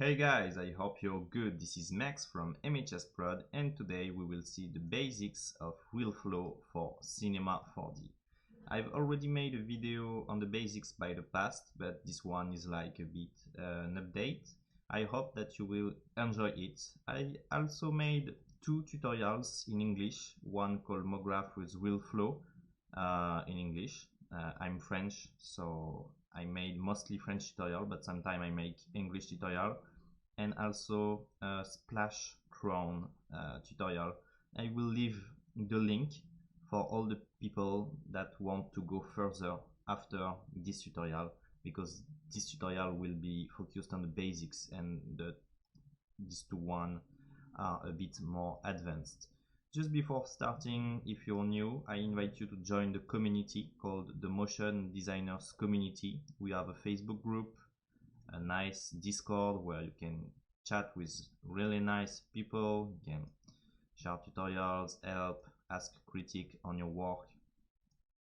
Hey guys, I hope you're good. This is Max from Emitter and today we will see the basics of Realflow for Cinema 4D. I've already made a video on the basics by the past, but this one is like a bit an update. I hope that you will enjoy it. I also made two tutorials in English, one called MoGraph with Realflow in English. I'm French, so I made mostly French tutorial, but sometimes I make English tutorial, and also a splash crown tutorial. I will leave the link for all the people that want to go further after this tutorial, because this tutorial will be focused on the basics and these two one are a bit more advanced. Just before starting, if you're new, I invite you to join the community called the Motion Designers Community. We have a Facebook group, a nice Discord where you can chat with really nice people. You can share tutorials, help, ask critique on your work,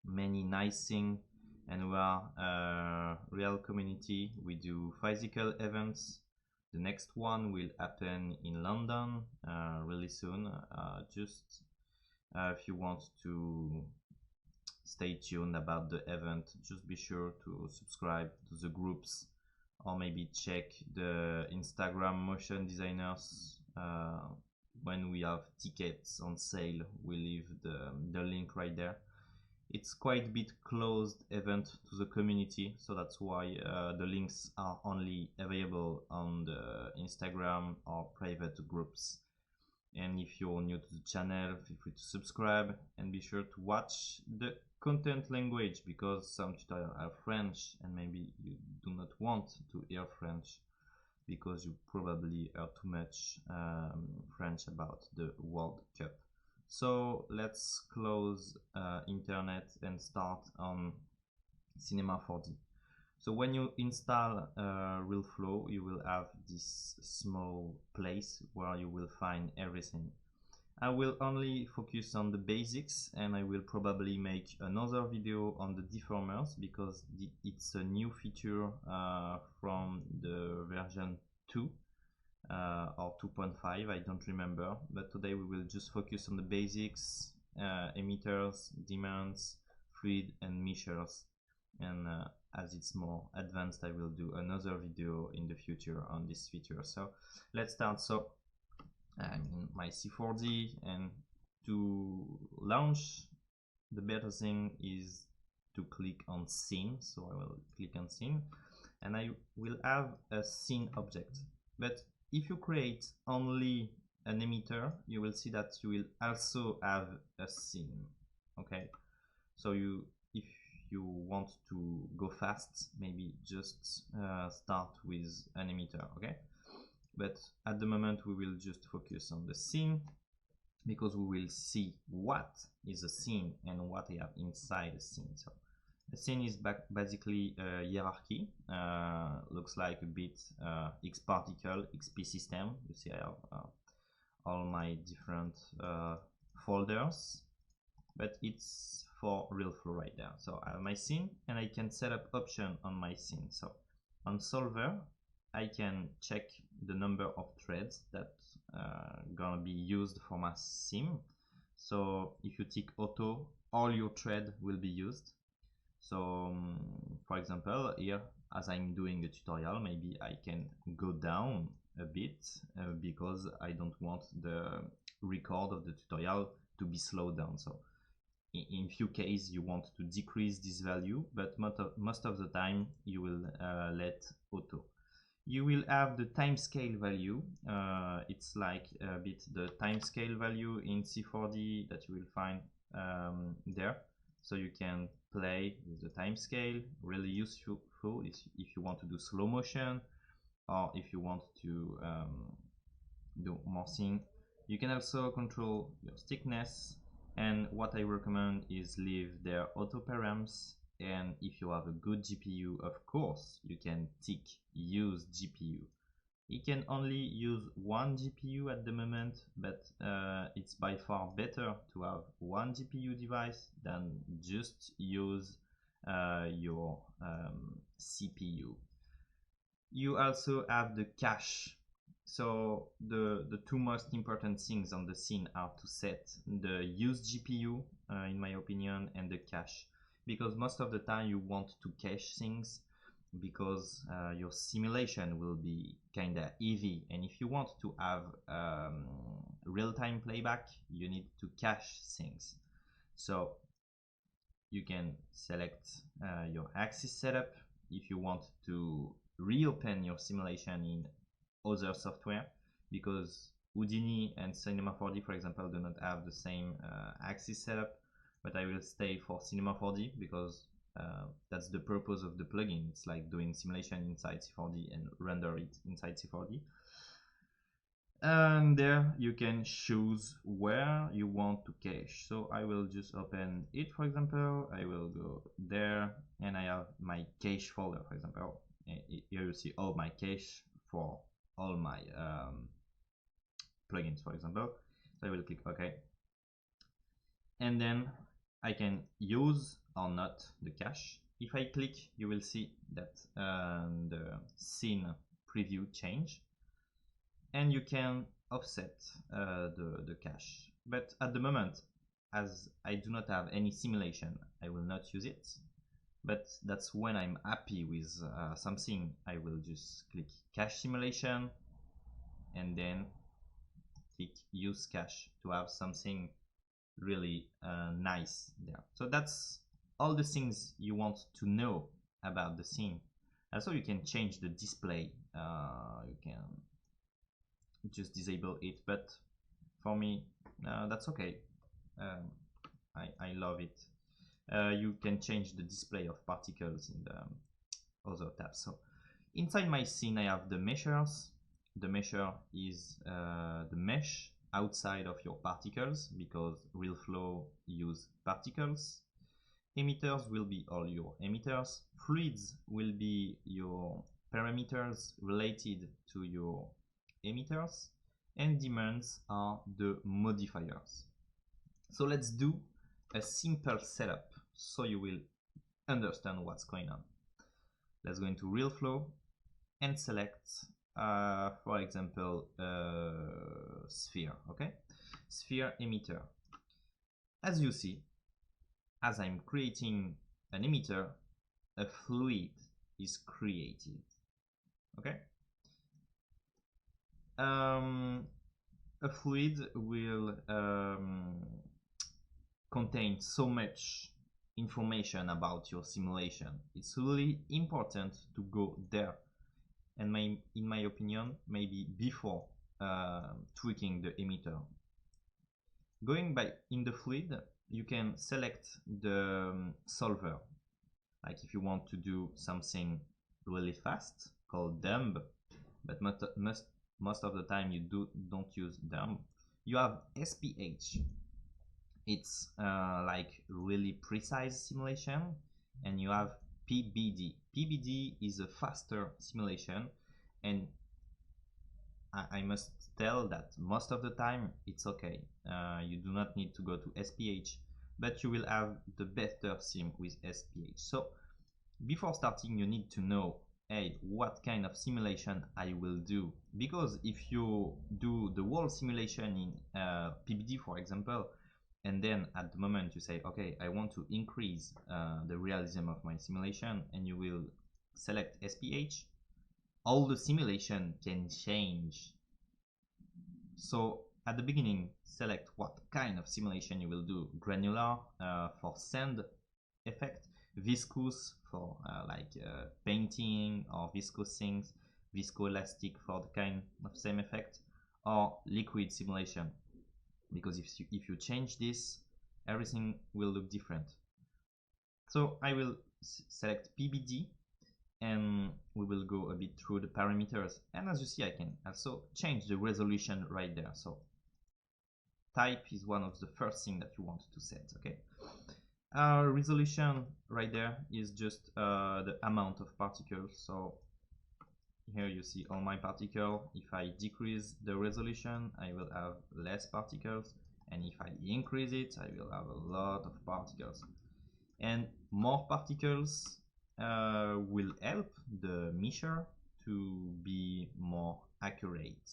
many nice things. And we are a real community. We do physical events. The next one will happen in London really soon. Just if you want to stay tuned about the event, just be sure to subscribe to the groups, or maybe check the Instagram Motion Designers. When we have tickets on sale, we leave the link right there. It's quite a bit closed event to the community, so that's why the links are only available on the Instagram or private groups. And if you're new to the channel, feel free to subscribe and be sure to watch the content language, because some tutorials are French and maybe you do not want to hear French because you probably heard too much French about the World Cup. So let's close internet and start on Cinema 4D. So when you install Realflow, you will have this small place where you will find everything. I will only focus on the basics, and I will probably make another video on the deformers because it's a new feature from the version 2 or 2.5, I don't remember. But today we will just focus on the basics, emitters, demands, fluid and meshers. And as it's more advanced, I will do another video in the future on this feature. So let's start. So I'm in my C4D, and to launch, the better thing is to click on scene. So I will click on scene and I will have a scene object. But if you create only an emitter, you will see that you will also have a scene. Okay, so if you want to go fast, maybe just start with an emitter. Okay, but at the moment we will just focus on the scene, because we will see what is a scene and what I have inside a scene. So the scene is basically a hierarchy. Looks like a bit X particle, XP system. You see I have all my different folders, but it's for Realflow right there. So I have my scene and I can set up option on my scene. So on solver, I can check the number of threads that gonna be used for my scene. So if you tick auto, all your thread will be used. So for example, here, as I'm doing a tutorial, maybe I can go down a bit because I don't want the record of the tutorial to be slowed down. So in few cases you want to decrease this value, but most of the time you will let auto. You will have the time scale value. It's like a bit the time scale value in C4D that you will find there. So you can play with the time scale, really useful if you want to do slow motion, or if you want to do more thing. You can also control your thickness, and what I recommend is leave their auto params. And if you have a good GPU, of course, you can tick use GPU. You can only use one GPU at the moment, but it's by far better to have one GPU device than just use your CPU. You also have the cache. So the two most important things on the scene are to set the use GPU, in my opinion, and the cache. Because most of the time you want to cache things because your simulation will be kinda heavy, and if you want to have real-time playback, you need to cache things. So you can select your axis setup if you want to reopen your simulation in other software, because Houdini and Cinema 4D, for example, do not have the same axis setup, but I will stay for Cinema 4D because that's the purpose of the plugin. It's like doing simulation inside C4D and render it inside C4D. And there you can choose where you want to cache. So I will just open it, for example. I will go there and I have my cache folder, for example. Here you see all my cache for all my plugins, for example. So I will click OK. And then I can use or not the cache. If I click, you will see that the scene preview change. And you can offset the cache. But at the moment, as I do not have any simulation, I will not use it. But that's when I'm happy with something, I will just click cache simulation and then click use cache to have something really nice there. So that's all the things you want to know about the scene. Also, you can change the display. You can just disable it, but for me that's okay. I love it. You can change the display of particles in the other tabs. So inside my scene I have the meshers. The mesher is the mesh outside of your particles, because Realflow use particles. Emitters will be all your emitters. Fluids will be your parameters related to your emitters, and demands are the modifiers. So let's do a simple setup so you will understand what's going on. Let's go into Realflow and select for example sphere. Okay, sphere emitter. As you see, as I'm creating an emitter, a fluid is created. Okay, a fluid will contain so much information about your simulation. It's really important to go there, and in my opinion, maybe before tweaking the emitter. Going by in the fluid, you can select the solver. Like if you want to do something really fast, called dumb, but most of the time you don't use dumb. You have SPH. It's like really precise simulation, and you have PBD. PBD is a faster simulation, and I must tell that most of the time it's okay. You do not need to go to SPH, but you will have the better sim with SPH. So before starting, you need to know, hey, what kind of simulation I will do, because if you do the whole simulation in PBD, for example, and then at the moment you say, okay, I want to increase the realism of my simulation, and you will select SPH, all the simulation can change. So at the beginning, select what kind of simulation you will do. Granular for sand effect, viscous for painting or viscous things, viscoelastic for the kind of same effect, or liquid simulation, because if you change this, everything will look different. So I will select PBD, and we will go a bit through the parameters, and as you see, I can also change the resolution right there. So type is one of the first thing that you want to set. Okay, resolution right there is just the amount of particles. So here you see all my particles. If I decrease the resolution, I will have less particles, and if I increase it, I will have a lot of particles. And more particles will help the mesher to be more accurate.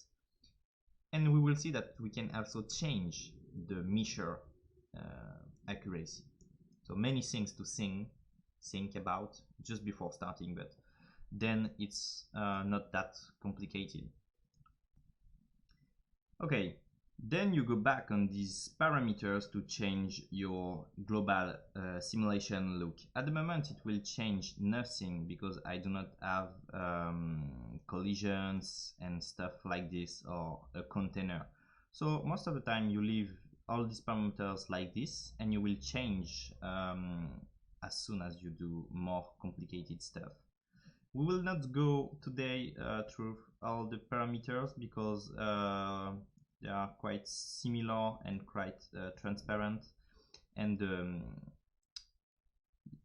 And we will see that we can also change the measure accuracy. So many things to think about just before starting, but then it's not that complicated. Okay, then you go back on these parameters to change your global simulation look. At the moment it will change nothing because I do not have collisions and stuff like this or a container. So most of the time you leave all these parameters like this, and you will change as soon as you do more complicated stuff. We will not go today through all the parameters because they are quite similar and quite transparent, and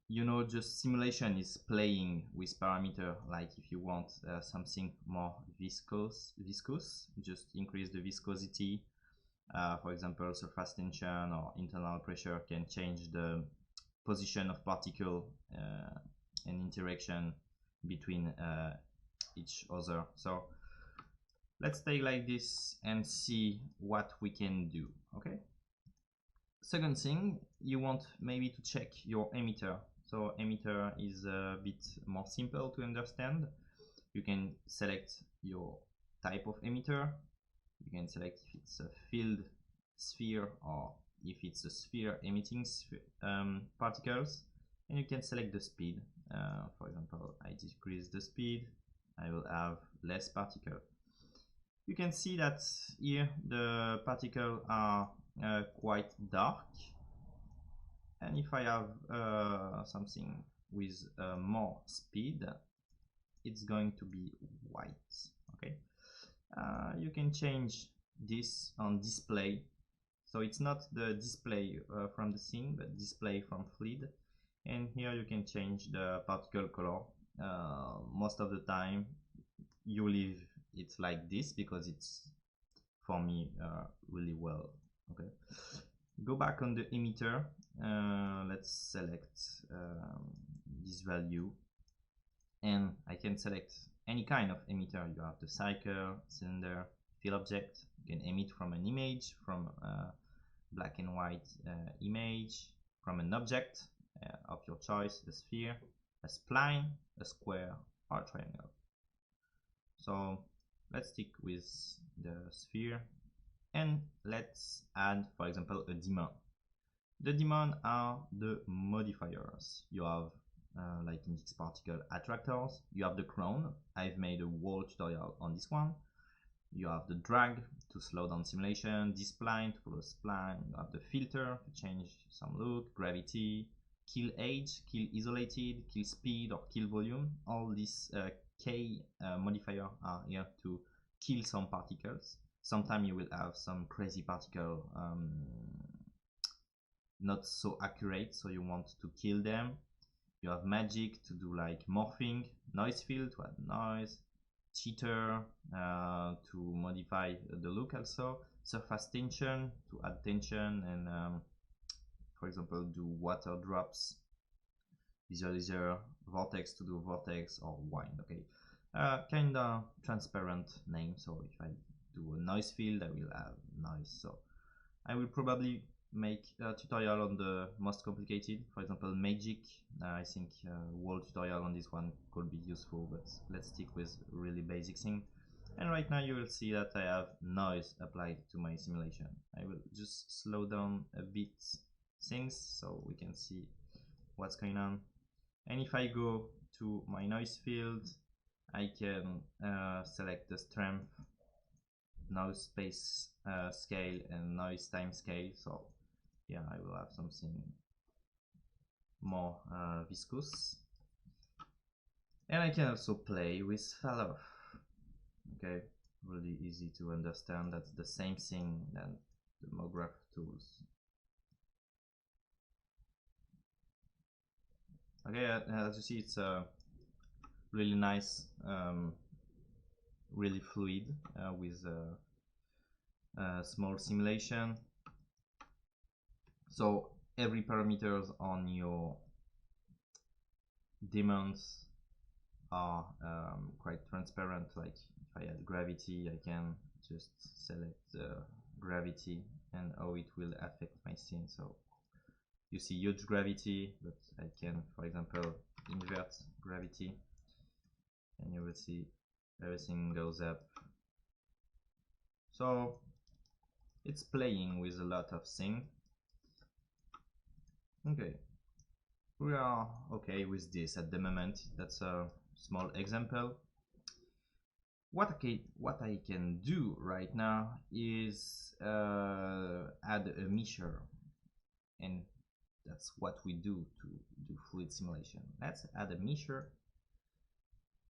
you know, just simulation is playing with parameter. Like if you want something more viscous, just increase the viscosity. For example, surface tension or internal pressure can change the position of particle and interaction between each other. So let's take like this and see what we can do. Okay. Second thing, you want maybe to check your emitter. So emitter is a bit more simple to understand. You can select your type of emitter. You can select if it's a field, sphere, or if it's a sphere emitting particles, and you can select the speed. For example, I decrease the speed, I will have less particle. You can see that here the particles are quite dark, and if I have something with more speed, it's going to be white. Okay. You can change this on display, so it's not the display from the scene, but display from fluid. And here you can change the particle color. Most of the time you leave it like this because it's, for me, really well. Okay, go back on the emitter. Let's select this value, and I can select any kind of emitter. You have the cycle, cylinder, field object. You can emit from an image, from a black and white image, from an object of your choice, a sphere, a spline, a square, or a triangle. So let's stick with the sphere, and let's add, for example, a daemon. The daemon are the modifiers. You have like in this particle attractors, you have the crown. I've made a whole tutorial on this one. You have the drag to slow down simulation, this spline to follow spline. You have the filter to change some look, gravity, kill age, kill isolated, kill speed, or kill volume. All these K modifier are here to kill some particles. Sometimes you will have some crazy particle not so accurate, so you want to kill them. You have magic to do like morphing, noise field to add noise, cheater to modify the look, also surface tension to add tension, and for example do water drops, visualizer, vortex to do vortex or wind. Okay, kinda transparent name. So if I do a noise field, I will have noise. So I will probably make a tutorial on the most complicated, for example magic. I think whole tutorial on this one could be useful, but let's stick with really basic thing. And right now you will see that I have noise applied to my simulation. I will just slow down a bit things so we can see what's going on. And if I go to my noise field, I can select the strength, noise space scale, and noise time scale. So yeah, I will have something more viscous, and I can also play with fall off. Okay, really easy to understand. That's the same thing than the MoGraph tools. Okay, as you see, it's really nice, really fluid with a small simulation. So every parameters on your daemons are quite transparent. Like if I add gravity, I can just select the gravity and how it will affect my scene. So you see huge gravity, but I can, for example, invert gravity, and you will see everything goes up. So it's playing with a lot of things. Okay, we are okay with this at the moment. That's a small example. What I can do right now is add a measure, and that's what we do to do fluid simulation. Let's add a measure.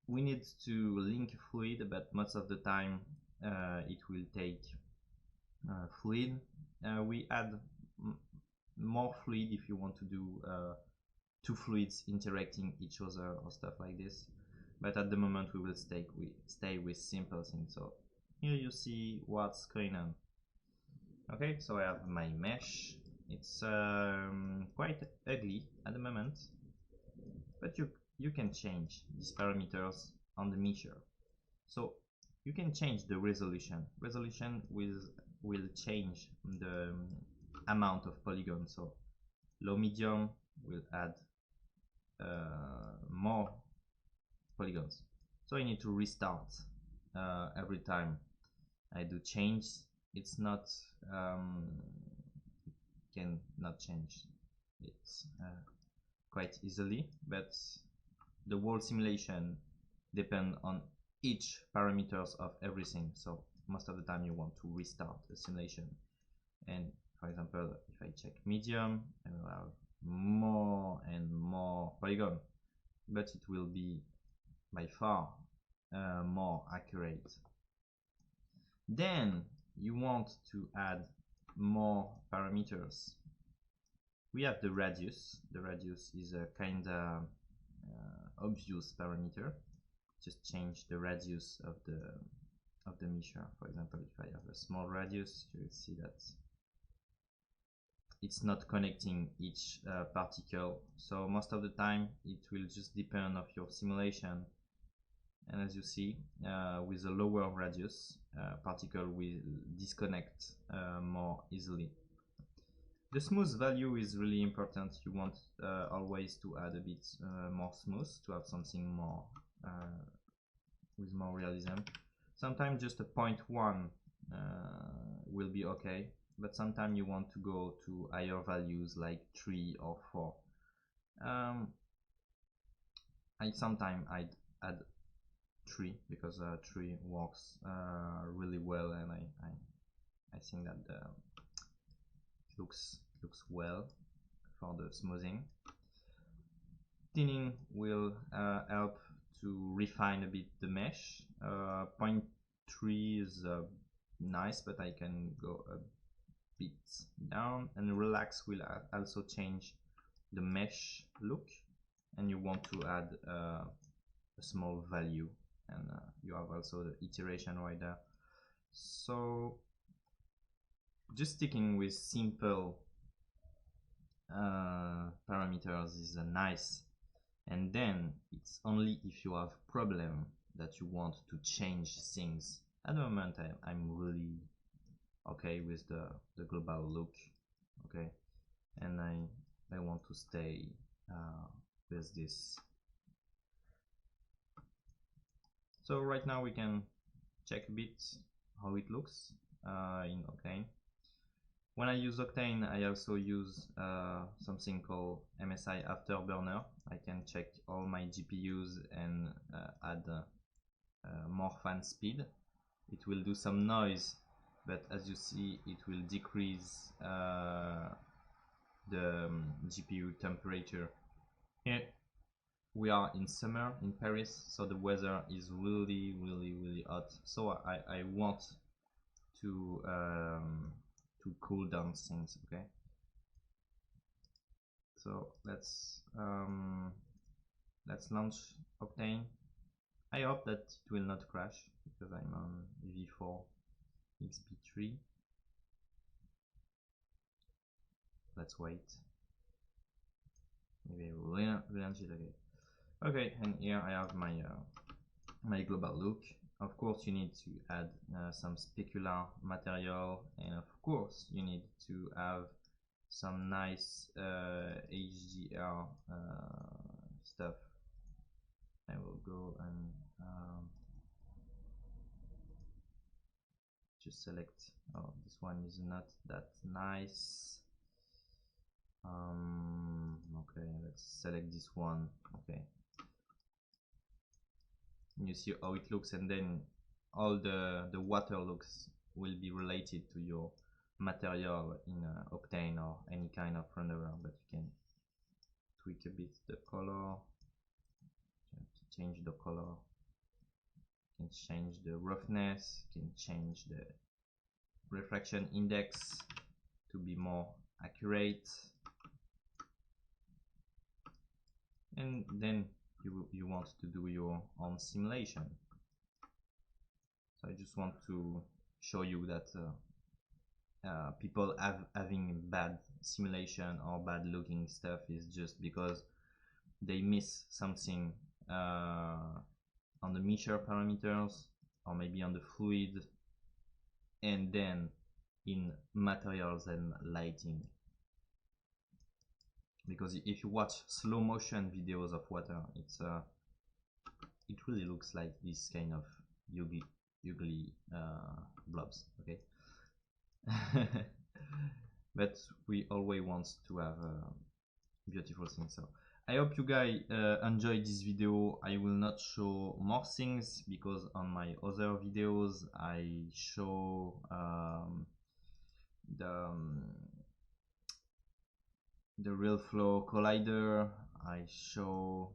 We need to link fluid, but most of the time it will take fluid. We add more fluid if you want to do two fluids interacting each other or stuff like this. But at the moment we will stay with simple things. So here you see what's going on. Okay, so I have my mesh. It's quite ugly at the moment, but you can change these parameters on the measure. So you can change the resolution. Resolution will change the amount of polygons. So low medium will add more polygons. So I need to restart every time I do change. It's not cannot change it quite easily, but the whole simulation depend on each parameters of everything. So most of the time you want to restart the simulation. And for example, if I check medium, I will have more and more polygon, but it will be by far more accurate. Then you want to add more parameters. We have the radius. The radius is a kind of obvious parameter. Just change the radius of the measure. For example, if I have a small radius, you will see that it's not connecting each particle. So most of the time it will just depend on your simulation. And as you see, with a lower radius, particle will disconnect more easily. The smooth value is really important. You want always to add a bit more smooth to have something more with more realism. Sometimes just a 0.1 will be okay, but sometimes you want to go to higher values like 3 or 4. Sometimes I'd add 3 because 3 works really well, and I think that looks well for the smoothing. Thinning will help to refine a bit the mesh. 0.3 is nice, but I can go a bit down. And relax will also change the mesh look, and you want to add a small value, and you have also the iteration right there. So just sticking with simple parameters is nice, and then it's only if you have problem that you want to change things. At the moment I'm really okay with the global look, okay, and I want to stay with this. So right now we can check a bit how it looks in Octane. When I use Octane, I also use something called Msi Afterburner. I can check all my GPUs and add more fan speed. It will do some noise, but as you see, it will decrease the GPU temperature. Here we are in summer in Paris, so the weather is really hot. So I want to cool down things. Okay, so let's launch Octane. I hope that it will not crash because I'm on V4 XB3. Let's wait. Maybe I will launch it again. Okay, and here I have my my global look. Of course, you need to add some specular material, and of course, you need to have some nice HDR stuff. I will go and just select. Oh, this one is not that nice. Okay, let's select this one. Okay, you see how it looks, and then all the water looks will be related to your material in Octane or any kind of renderer, but you can tweak a bit the color, change the color, you can change the roughness, you can change the refraction index to be more accurate, and then you want to do your own simulation. So I just want to show you that people having bad simulation or bad looking stuff is just because they miss something on the measure parameters, or maybe on the fluid, and then in materials and lighting. Because if you watch slow motion videos of water, it really looks like this kind of ugly blobs. Okay. But we always want to have beautiful things. So I hope you guys enjoyed this video. I will not show more things because on my other videos I show the Realflow collider. I show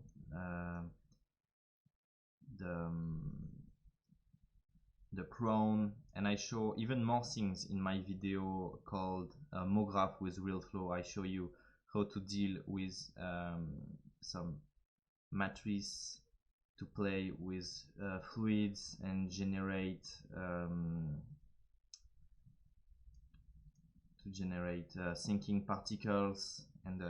the crown, and I show even more things in my video called MoGraph with Realflow. I show you how to deal with some matrice to play with fluids and generate sinking particles, and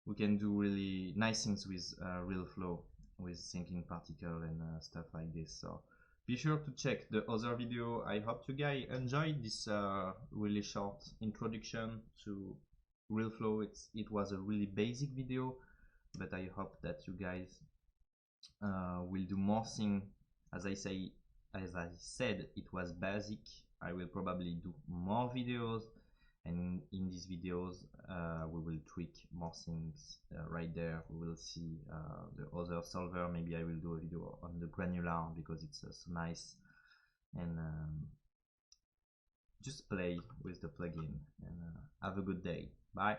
we can do really nice things with Realflow with sinking particle and stuff like this. So be sure to check the other video. I hope you guys enjoyed this really short introduction to Realflow. It was a really basic video, but I hope that you guys will do more things. As I said, it was basic. I will probably do more videos, and in these videos we will tweak more things right there. We will see the other solver. Maybe I will do a video on the granular because it's so nice, and just play with the plugin, and have a good day. Bye.